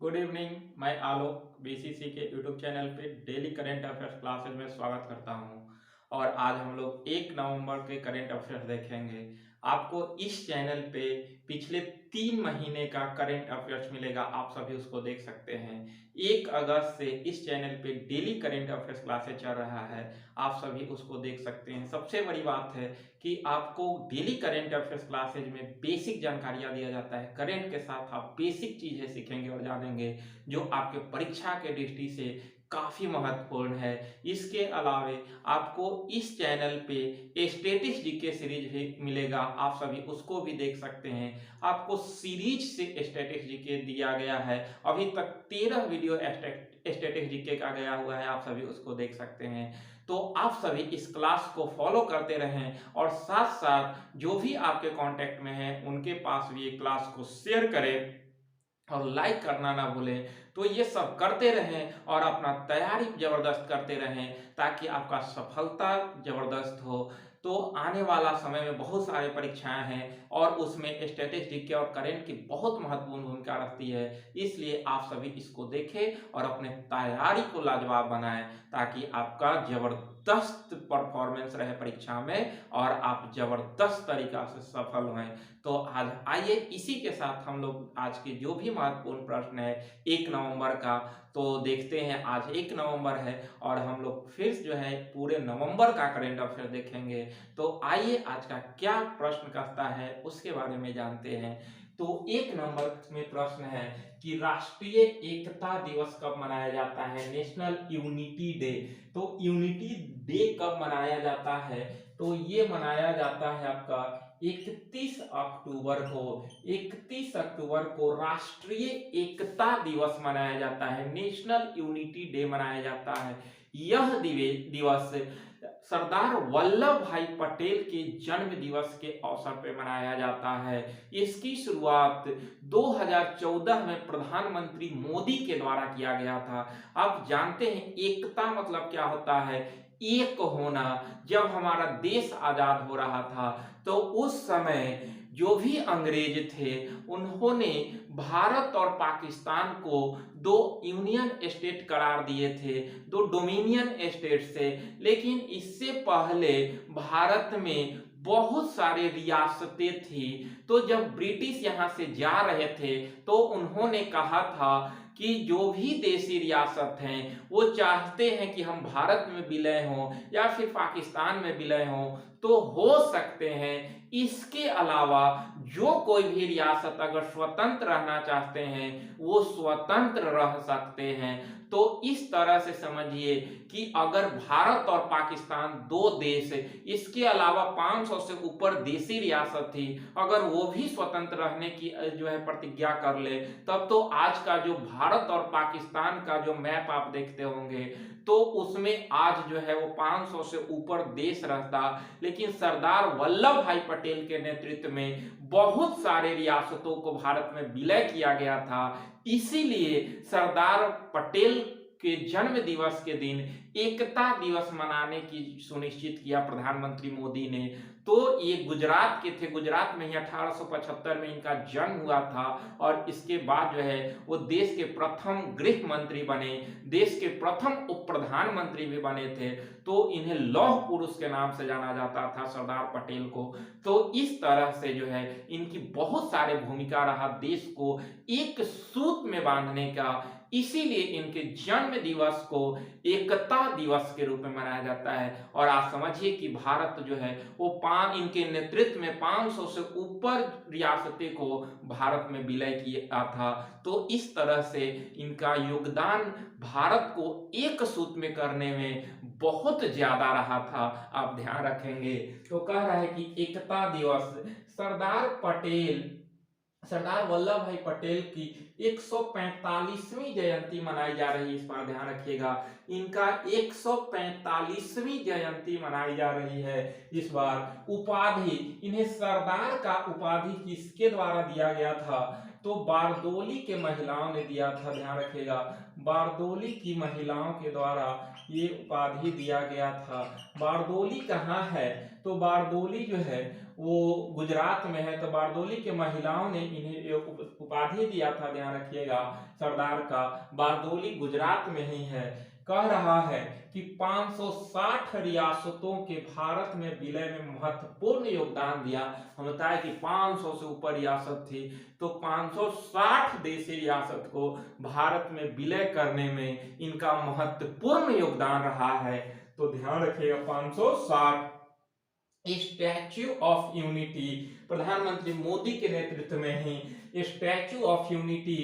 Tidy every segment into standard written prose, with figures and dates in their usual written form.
Good evening. मैं आलोक BCC के YouTube channel पे डेली करंट अफेयर्स क्लासेज में स्वागत करता हूं। और आज हम लोग 1 नवंबर के करंट अफेयर्स देखेंगे। आपको इस चैनल पे पिछले 3 महीने का करंट अफेयर्स मिलेगा, आप सभी उसको देख सकते हैं। 1 अगस्त से इस चैनल पे डेली करंट अफेयर्स क्लासेज चल रहा है, आप सभी उसको देख सकते हैं। सबसे बड़ी बात है कि आपको डेली करंट अफेयर्स क्लासेज में बेसिक जानकारियां दिया जाता है। करंट के साथ आप बेसिक चीजें सीखेंगे और जानेंगे जो आपके परीक्षा के दृष्टि से काफी महत्वपूर्ण है। इसके अलावे आपको इस चैनल पे स्टैटिस्टिक्स जीके सीरीज भी मिलेगा, आप सभी उसको भी देख सकते हैं। आपको सीरीज से स्टैटिस्टिक्स जीके दिया गया है, अभी तक 13 वीडियो स्टैटिस्टिक्स जीके का गया हुआ है, आप सभी उसको देख सकते हैं। तो आप सभी इस क्लास को फॉलो करते रहें और साथ साथ जो भी आपके कांटेक्ट में हैं उनके पास भी ये क्लास को शेयर करें और लाइक करना ना भूलें। तो ये सब करते रहें और अपना तैयारी जबरदस्त करते रहें ताकि आपका सफलता जबरदस्त हो। तो आने वाला समय में बहुत सारे परीक्षाएं हैं और उसमें स्टैटिस्टिक्स जीके और करंट की बहुत महत्वपूर्ण भूमिका रखती है। इसलिए आप सभी इसको देखें और अपने तैयारी को लाजवाब बनाएं ताकि आपका जबरदस्त परफॉर्मेंस रहे परीक्षा में और आप जबरदस्त तरीका से सफल हों। तो आज आइए इसी के साथ हम लोग आज के जो भी महत्वपूर्ण प्रश्न है 1 नवंबर का, तो देखते हैं। आज 1 नवंबर है और हम लोग फिर जो है पूरे नवंबर का करंट अफेयर देखेंगे। तो आइए आज का क्या प्रश्न कहता है उसके बारे में जानते हैं। तो 1 नंबर में प्रश्न है कि राष्ट्रीय एकता दिवस कब मनाया जाता है, नेशनल यूनिटी डे। तो यूनिटी डे कब मनाया जाता है, तो ये मनाया जाता है आपका 31 अक्टूबर को। 31 अक्टूबर को राष्ट्रीय एकता दिवस मनाया जाता है, नेशनल यूनिटी डे मनाया जाता है। यह दिवस सरदार वल्लभ भाई पटेल के जन्म दिवस के अवसर पर मनाया जाता है। इसकी शुरुआत 2014 में प्रधानमंत्री मोदी के द्वारा किया गया था। आप जानते हैं एकता मतलब क्या होता है, एक होना। जब हमारा देश आजाद हो रहा था तो उस समय जो भी अंग्रेज थे उन्होंने भारत और पाकिस्तान को दो यूनियन स्टेट करार दिए थे, दो डोमिनियन स्टेट से। लेकिन इससे पहले भारत में बहुत सारे रियासतें थी। तो जब ब्रिटिश यहाँ से जा रहे थे तो उन्होंने कहा था कि जो भी देशी रियासत हैं वो चाहते हैं कि हम भारत में विलय हों या फिर पाकिस्तान में विलय हों तो हो सकते हैं। इसके अलावा जो कोई भी रियासत अगर स्वतंत्र रहना चाहते हैं वो स्वतंत्र रह सकते हैं। तो इस तरह से समझिए कि अगर भारत और पाकिस्तान दो देश, इसके अलावा 500 से ऊपर देशी रियासत थी, अगर वो भी स्वतंत्र रहने की जो है प्रतिज्ञा कर ले, तब तो आज का जो भारत और पाकिस्तान का जो मैप आप देखते होंगे तो उसमें आज जो है वो 500 से ऊपर देश रहता। लेकिन सरदार वल्लभ भाई पटेल के नेतृत्व में बहुत सारे रियासतों को भारत में विलय किया गया था। इसीलिए सरदार पटेल के जन्म दिवस के दिन एकता दिवस मनाने की सुनिश्चित किया प्रधानमंत्री मोदी ने। तो ये गुजरात के थे, गुजरात में ही 1875 में इनका जन्म हुआ था और इसके बाद जो है वो देश के प्रथम गृह मंत्री बने, देश के प्रथम उप प्रधानमंत्री भी बने थे। तो इन्हें लौह पुरुष के नाम से जाना जाता था सरदार पटेल को। तो इस तरह से जो है इनकी बहुत सारे भूमिका रहा देश को एक सूत में बांधने का। इसीलिए इनके जन्म दिवस को एकता दिवस के रूप में मनाया जाता है। और आप समझिए कि भारत जो है वो इनके नेतृत्व में 500 से ऊपर रियासतें को भारत में विलय किया था। तो इस तरह से इनका योगदान भारत को एक सूत में करने में बहुत ज्यादा रहा था, आप ध्यान रखेंगे। तो कह रहा है कि एकता दिवस सरदार वल्लभ भाई पटेल की 145वीं जयंती मनाई जा रही है। इस पर ध्यान रखिएगा, इनका 145वीं जयंती मनाई जा रही है इस बार। उपाधि, इन्हें सरदार का उपाधि किसके द्वारा दिया गया था, तो बारदोली के महिलाओं ने दिया था। ध्यान रखिएगा, बारदोली की महिलाओं के द्वारा ये उपाधि दिया गया था। बारदोली कहाँ है, तो बारदोली जो है वो गुजरात में है। तो बारदोली के महिलाओं ने इन्हें एक उपाधि दिया था, ध्यान रखिएगा, सरदार का। बारदोली गुजरात में ही है। कह रहा है कि 560 रियासतों के भारत में विलय में महत्वपूर्ण योगदान दिया। हम बताए कि 500 से ऊपर रियासत थी, तो 560 देशी रियासत को भारत में विलय करने में इनका महत्वपूर्ण योगदान रहा है। तो ध्यान रखिएगा 560। स्टैच्यू ऑफ यूनिटी प्रधानमंत्री मोदी के नेतृत्व में ही स्टैच्यू ऑफ यूनिटी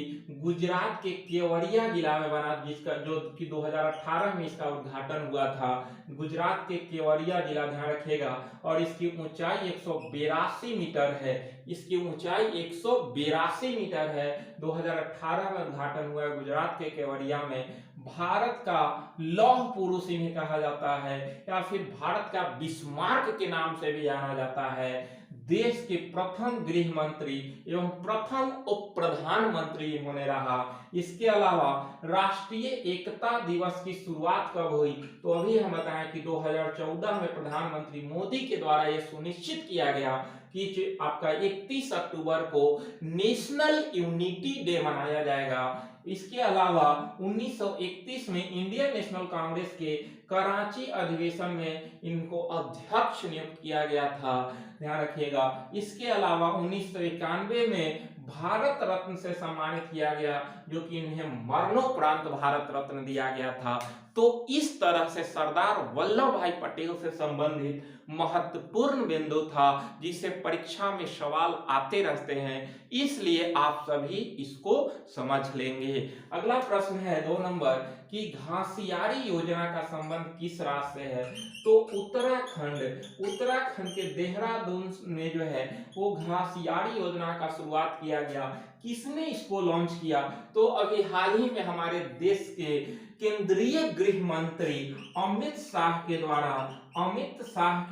गुजरात के केवड़िया जिला में बना, जिसका जो कि 2018 में इसका उद्घाटन हुआ था। गुजरात के केवड़िया जिला, ध्यान रखिएगा। और इसकी ऊंचाई 182 मीटर है। इसकी ऊंचाई 182 मीटर है। 2018 में उद्घाटन हुआ है गुजरात के केवड़िया में। भारत का लौह पुरुष इन्हें कहा जाता है, या फिर भारत का बिस्मार्क के नाम से भी जाना जाता है। देश के प्रथम गृह मंत्री एवं प्रथम उप प्रधानमंत्री इन्होंने रहा। इसके अलावा राष्ट्रीय एकता दिवस की शुरुआत कब हुई? तो अभी हम बताएं कि 2014 में प्रधानमंत्री मोदी के द्वारा यह सुनिश्चित किया गया कि आपका 31 अक्टूबर को नेशनल यूनिटी डे मनाया जाएगा। इसके अलावा 1931 में इंडियन नेशनल कांग्रेस के कराची अधिवेशन में इनको अध्यक्ष नियुक्त किया गया था, ध्यान रखिएगा। इसके अलावा 1991 में भारत रत्न से सम्मानित किया गया, जो कि इन्हें मरणोपरांत भारत रत्न दिया गया था। तो इस तरह से सरदार वल्लभ भाई पटेल से संबंधित महत्वपूर्ण बिंदु था, जिसे परीक्षा में सवाल आते रहते हैं, इसलिए आप सभी इसको समझ लेंगे। अगला प्रश्न है 2 नंबर कि घासियारी योजना का संबंध किस राज्य से है? तो उत्तराखंड के देहरादून में जो है वो घासियारी योजना का शुरुआत किया गया। किसने इसको लॉन्च किया? तो अभी हाल ही में हमारे देश के केंद्रीय गृह मंत्री अमित शाह के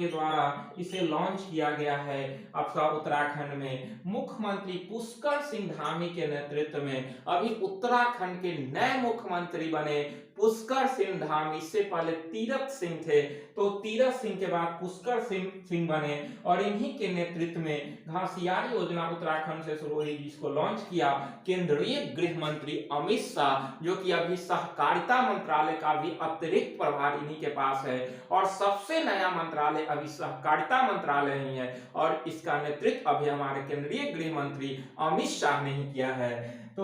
द्वारा इसे लॉन्च किया गया है आपका उत्तराखंड में। मुख्यमंत्री पुष्कर सिंह धामी के नेतृत्व में अभी उत्तराखंड के नए मुख्यमंत्री बने पुष्कर सिंह धामी। इससे पहले तीरथ सिंह थे, तो तीरथ सिंह के बाद पुष्कर सिंह बने, और इन्हीं के नेतृत्व में घासियारी योजना उत्तराखंड से शुरू हुई, जिसको लॉन्च किया केंद्रीय गृह मंत्री अमित शाह, जो कि अभी सहकारिता मंत्रालय का भी अतिरिक्त प्रभार इन्हीं के पास है। और सबसे नया मंत्रालय अभी सहकारिता मंत्रालय ही है, और इसका नेतृत्व अभी हमारे केंद्रीय गृह मंत्री अमित शाह ने ही किया है। तो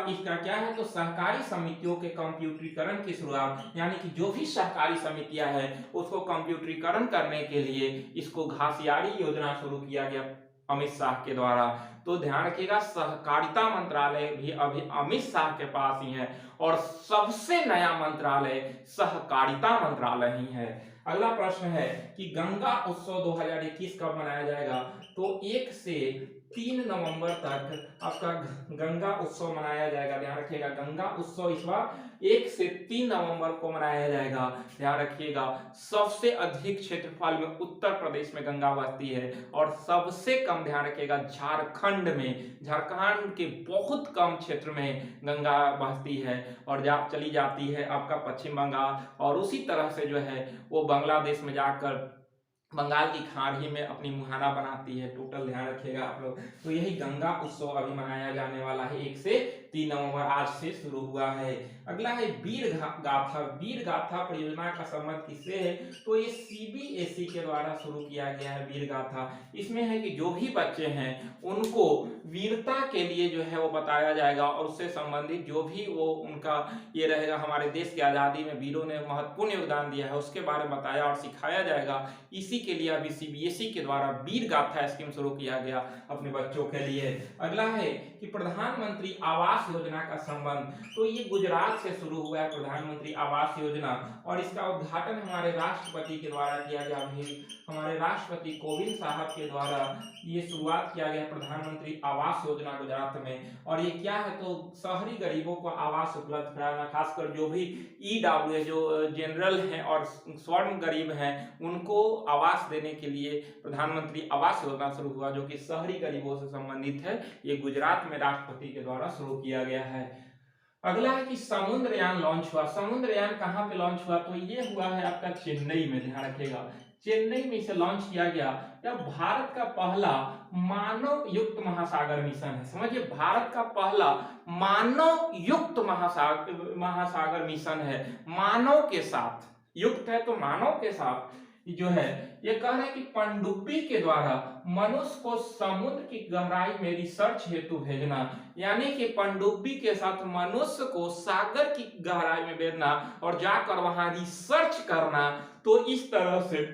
इसका क्या है? तो सहकारी समितियों के कंप्यूटरीकरण की शुरुआत, यानी कि जो भी सहकारी समितियां हैं उसको कंप्यूटरीकरण करने के लिए इसको घासियारी योजना शुरू किया गया अमित शाह के द्वारा। तो ध्यान रखिएगा सहकारिता मंत्रालय भी अभी अमित शाह के पास ही है, और सबसे नया मंत्रालय सहकारिता मंत्रालय ही है। अगला प्रश्न है कि गंगा उत्सव 2021 कब मनाया जाएगा? तो 1 से 3 नवंबर तक आपका गंगा उत्सव मनाया जाएगा। ध्यान रखिएगा गंगा उत्सव इस बार 1 से 3 नवंबर को मनाया जाएगा। ध्यान रखिएगा सबसे अधिक क्षेत्रफल में उत्तर प्रदेश में गंगा बहती है, और सबसे कम, ध्यान रखिएगा, झारखंड के बहुत कम क्षेत्र में गंगा बहती है, और चली जाती है आपका पश्चिम बंगाल, और उसी तरह से जो है वो बांग्लादेश में जाकर बंगाल की खाड़ी में अपनी मुहाना बनाती है। टोटल ध्यान रखिएगा आप लोग। तो यही गंगा उत्सव अभी मनाया जाने वाला है 1 से 3 नवंबर, आज से शुरू हुआ है। अगला है वीर गाथा परियोजना का संबंध किससे है? तो ये सीबीएसई के द्वारा शुरू किया गया है वीर गाथा। इसमें है कि जो भी बच्चे हैं उनको वीरता के लिए जो है वो बताया जाएगा, और उससे संबंधित जो भी वो उनका ये रहेगा, हमारे देश की आजादी में वीरों ने महत्वपूर्ण योगदान दिया है उसके बारे में बताया और सिखाया जाएगा। इसी के लिए अभी सीबीएसई के द्वारा वीर गाथा स्कीम शुरू किया गया अपने बच्चों के लिए। अगला है कि प्रधानमंत्री आवास योजना का संबंध, तो ये गुजरात से शुरू हुआ है प्रधानमंत्री आवास योजना, और इसका उद्घाटन हमारे राष्ट्रपति के द्वारा किया गया। हमारे राष्ट्रपति कोविंद साहब के द्वारा ये शुरुआत किया गया प्रधानमंत्री आवास योजना गुजरात में। और ये क्या है? तो शहरी गरीबों को आवास उपलब्ध कराना, खासकर जो भी ईडब्ल्यू जो जनरल हैं और स्वर्ण गरीब हैं उनको आवास देने के लिए प्रधानमंत्री आवास योजना शुरू हुआ, जो कि शहरी गरीबों से संबंधित है। ये गुजरात में राष्ट्रपति के द्वारा शुरू किया गया है। अगला है कि समुद्रयान लॉन्च हुआ। समुद्रयान कहाँ पे लॉन्च हुआ? तो ये हुआ है आपका चेन्नई में। ध्यान रखिएगा चेन्नई में इसे लॉन्च किया गया। यह भारत का पहला मानव युक्त महासागर मिशन है। समझिए, भारत का पहला मानव युक्त महासागर मिशन है। मानव के साथ, युक्त है तो मानव के साथ जो है, ये कह रहे हैं कि पनडुब्बी के द्वारा मनुष्य को समुद्र की गहराई में रिसर्च हेतु भेजना, यानी कि पनडुब्बी के साथ मनुष्य को सागर की गहराई में भेजना और जाकर वहां रिसर्च करना। तो इस तरह से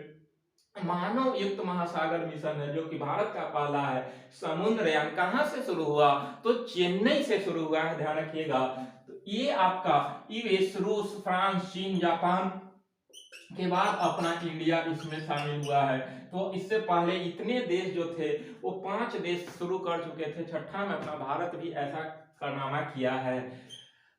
मानव युक्त महासागर मिशन है, जो कि भारत का पहला है। समुद्रयान कहां से शुरू हुआ? तो चेन्नई से शुरू हुआ है, ध्यान रखिएगा। तो ये आपका यूएस, रूस, फ्रांस, चीन, जापान के बाद अपना इंडिया इसमें शामिल हुआ है। तो इससे पहले इतने देश जो थे वो 5 देश शुरू कर चुके थे, छठा में अपना भारत भी ऐसा कारनामा किया है।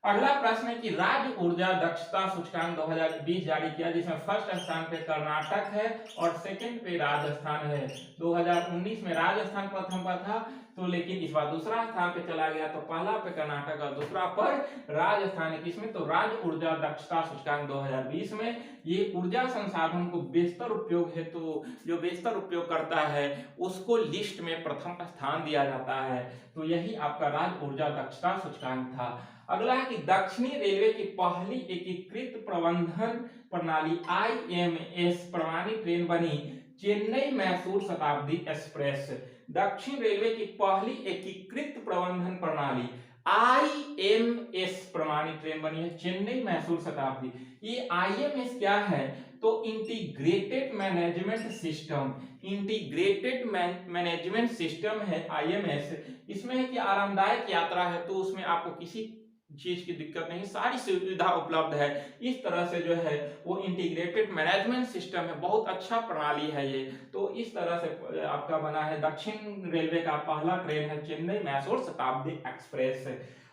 अगला प्रश्न है कि राज्य ऊर्जा दक्षता सूचकांक 2020 जारी किया, जिसमें फर्स्ट स्थान पे कर्नाटक है और सेकंड पे राजस्थान है। 2019 में राजस्थान प्रथम पर था, तो लेकिन इस बार दूसरा स्थान पे चला गया। तो पहला पे कर्नाटक और दूसरा पर राजस्थान है। किसमें? तो राज्य ऊर्जा दक्षता सूचकांक 2020 में। ये ऊर्जा संसाधन को बेहतर उपयोग हेतु जो बेहतर उपयोग करता है उसको लिस्ट में प्रथम स्थान दिया जाता है। तो यही आपका राज्य ऊर्जा दक्षता सूचकांक था। अगला है कि दक्षिणी रेलवे की पहली एकीकृत प्रबंधन प्रणाली IMS प्रमाणित ट्रेन बनी चेन्नई मैसूर शताब्दी एक्सप्रेस। दक्षिण रेलवे की पहली एकीकृत प्रबंधन प्रणाली IMS प्रमाणित ट्रेन बनी है चेन्नई मैसूर शताब्दी। ये IMS क्या है? तो integrated management system, integrated management system है IMS। इसमें है कि आरामदायक यात्रा है, तो उसमें आपको किसी चीज की दिक्कत नहीं, सारी सुविधा उपलब्ध है। इस तरह से जो है वो इंटीग्रेटेड मैनेजमेंट सिस्टम है, बहुत अच्छा प्रणाली है ये। तो इस तरह से आपका बना है दक्षिण रेलवे का पहला ट्रेन है चेन्नई मैसूर शताब्दी एक्सप्रेस।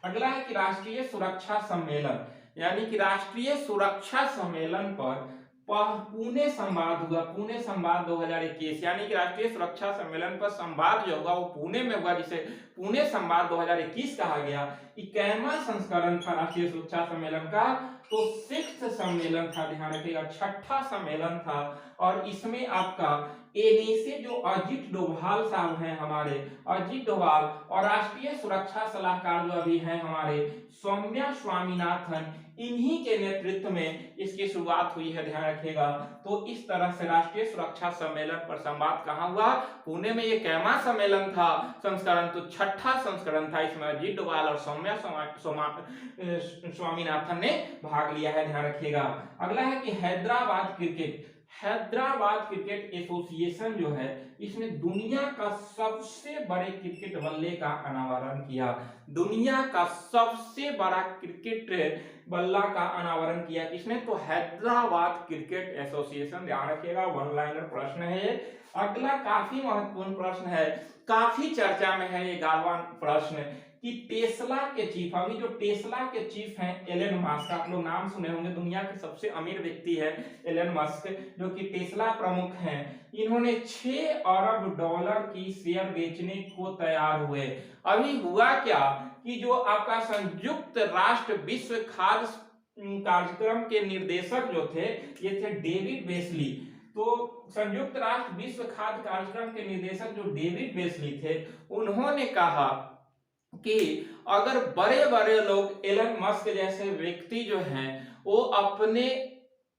अगला है कि राष्ट्रीय सुरक्षा सम्मेलन, यानी कि राष्ट्रीय सुरक्षा सम्मेलन पर पुणे संवाद हुआ। पुणे संवाद 2021, यानी कि राष्ट्रीय सुरक्षा सम्मेलन पर संवाद जो होगा वो पुणे में हुआ, जिसे पुणे संवाद 2021 कहा गया। 91वां संस्करण था राष्ट्रीय सुरक्षा सम्मेलन का, तो 6th सम्मेलन था, ध्यान रखिएगा, 6ठा सम्मेलन था। और इसमें आपका एनएसए जो अजीत डोभाल साहब हैं हमारे, अजीत डोभाल, और राष्ट्रीय सुरक्षा सलाहकार जो अभी हैं हमारे सौम्या स्वामीनाथन, इन्हीं के नेतृत्व में इसकी शुरुआत हुई है, ध्यान रखिएगा। तो इस तरह से राष्ट्रीय सुरक्षा सम्मेलन पर संवाद कहां हुआ? पुणे में। ये 91वां सम्मेलन था संस्करण, तो 6ठा संस्करण था। इसमें अजीत डोभाल और सौम्या स्वामीनाथन ने भाग लिया है, ध्यान रखिएगा। अगला है कि हैदराबाद क्रिकेट एसोसिएशन जो है, इसने दुनिया का सबसे बड़े क्रिकेट बल्ले का अनावरण किया। दुनिया का सबसे बड़ा क्रिकेट बल्ला का अनावरण किया किसने? तो हैदराबाद क्रिकेट एसोसिएशन, ध्यान रखिएगा, वन लाइनर प्रश्न है। अगला काफी महत्वपूर्ण प्रश्न है, काफी चर्चा में है ये 11वां प्रश्न, कि टेस्ला के चीफ, अभी जो टेस्ला के चीफ हैं एलन मस्क, आप लोग नाम सुने होंगे, दुनिया के सबसे अमीर व्यक्ति है एलन मस्क, जो कि टेस्ला प्रमुख हैं। इन्होंने 6 अरब डॉलर की शेयर बेचने को तैयार हुए। अभी हुआ क्या कि जो आपका संयुक्त राष्ट्र विश्व खाद्य कार्यक्रम के निर्देशक जो थे, ये थे डेविड बेस्ली। तो संयुक्त राष्ट्र विश्व खाद्य कार्यक्रम के निर्देशक जो डेविड बेस्ली थे, उन्होंने कहा कि अगर बड़े बड़े लोग एलन मस्क जैसे व्यक्ति जो हैं वो अपने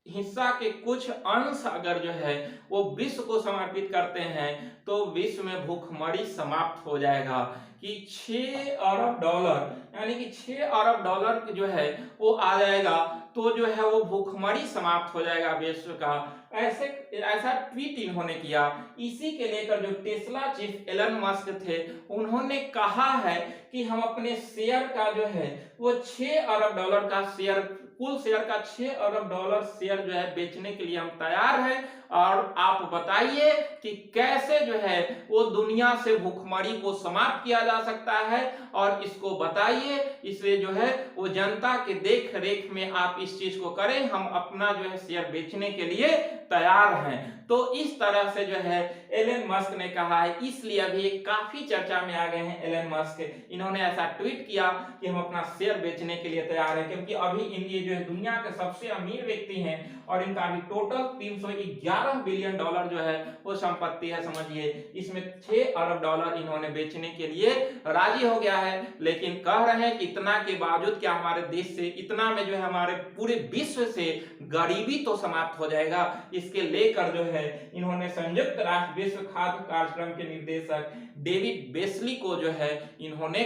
हिस्सा के कुछ अंश अगर जो है वो विश्व को समर्पित करते हैं, तो विश्व में भूखमरी समाप्त हो जाएगा। कि 6 अरब डॉलर, यानी कि 6 अरब डॉलर जो है वो आ जाएगा, तो जो है वो भूखमरी समाप्त हो जाएगा विश्व का। ऐसा ट्वीट इन्होंने किया। इसी के लेकर जो टेस्ला चीफ एलन मस्क थे, उन्होंने कहा है कि हम अपने शेयर का जो है वो 6 अरब डॉलर का शेयर, कुल शेयर का 6 अरब डॉलर शेयर जो है बेचने के लिए हम तैयार हैं, और आप बताइए कि कैसे जो है वो दुनिया से भूखमरी को समाप्त किया जा सकता है, और इसको बताइए, इसलिए जो है वो जनता के देख रेख में आप इस चीज को करें, हम अपना जो है शेयर बेचने के लिए तैयार हैं। तो इस तरह से जो है एलन मस्क ने कहा है, इसलिए अभी काफी चर्चा में आ गए हैं एलन मस्क। इन्होंने ऐसा ट्वीट किया कि हम अपना शेयर बेचने के लिए तैयार हैं, क्योंकि अभी ये जो है दुनिया के सबसे अमीर व्यक्ति हैं और इनका अभी टोटल 311 बिलियन डॉलर जो है वो संपत्ति है, समझिए। इसमें 6 अरब डॉलर इन्होंने बेचने के लिए राजी हो गया है। लेकिन कह रहे हैं कि इतना के बावजूद क्या हमारे देश से, इतना में जो है हमारे पूरे विश्व से गरीबी तो समाप्त हो जाएगा। इसके लेकर जो है इन्होंने संयुक्त राष्ट्र विश्व खाद्य कार्यक्रम के निर्देशक डेविड बेस्ली को जो है इन्होंने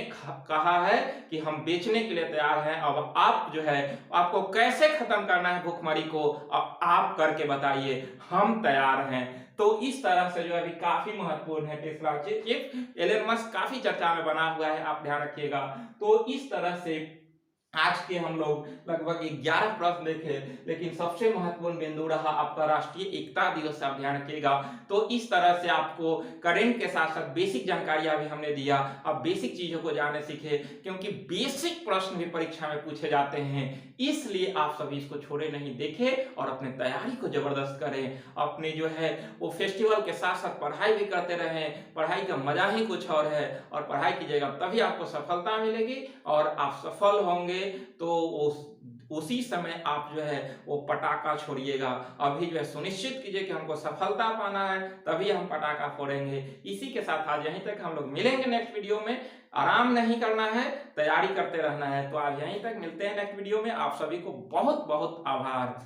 कहा है कि हम बेचने के लिए तैयार हैं। अब आप जो है आपको कैसे खत्म करना है भूखमरी को, अब आप करके बताइए, हम तैयार हैं। तो इस तरह से जो अभी काफी महत्वपूर्ण है टेस्ला चिप। एलन मस्क काफी चर्चा में बना हुआ है, आप ध्यान रखिएगा। तो इस तरह से आज के हम लोग लगभग 11 प्रश्न देखे, लेकिन सबसे महत्वपूर्ण बिंदु रहा आपका राष्ट्रीय एकता दिवस, आप ध्यान रखिएगा। तो इस तरह से आपको करंट के साथ साथ बेसिक जानकारियां भी हमने दिया। अब बेसिक चीजों को जानने सीखे, क्योंकि बेसिक प्रश्न भी परीक्षा में पूछे जाते हैं, इसलिए आप सभी इसको छोड़े नहीं, देखें और अपने तैयारी को जबरदस्त करें। अपने जो है वो फेस्टिवल के साथ साथ पढ़ाई भी करते रहें, पढ़ाई का मजा ही कुछ और है, और पढ़ाई कीजिएगा तभी आपको सफलता मिलेगी और आप सफल होंगे। तो उसी समय आप जो है वो पटाखा छोड़िएगा। अभी जो है सुनिश्चित कीजिए कि हमको सफलता पाना है, तभी हम पटाखा फोड़ेंगे। इसी के साथ आज यहीं तक, हम लोग मिलेंगे नेक्स्ट वीडियो में। आराम नहीं करना है, तैयारी करते रहना है। तो आज यहीं तक, मिलते हैं नेक्स्ट वीडियो में। आप सभी को बहुत बहुत आभार।